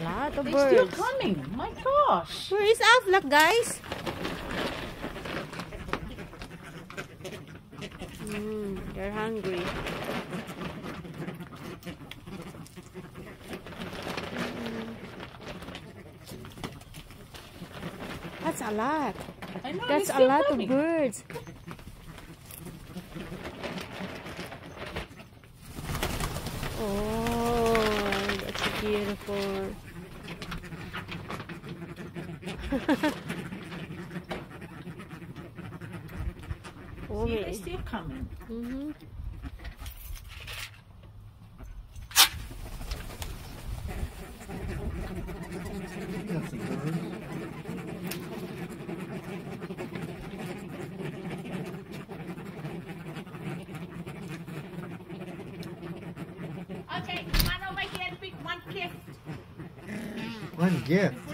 lot of They're birds. still coming. My gosh. Where is Aflac, guys? They're hungry. That's a lot. I know, That's they're a still lot coming. of birds. Oh, that's beautiful. Oh, See, they're still coming. Got some birds. Okay, come on over here and pick one gift. One gift.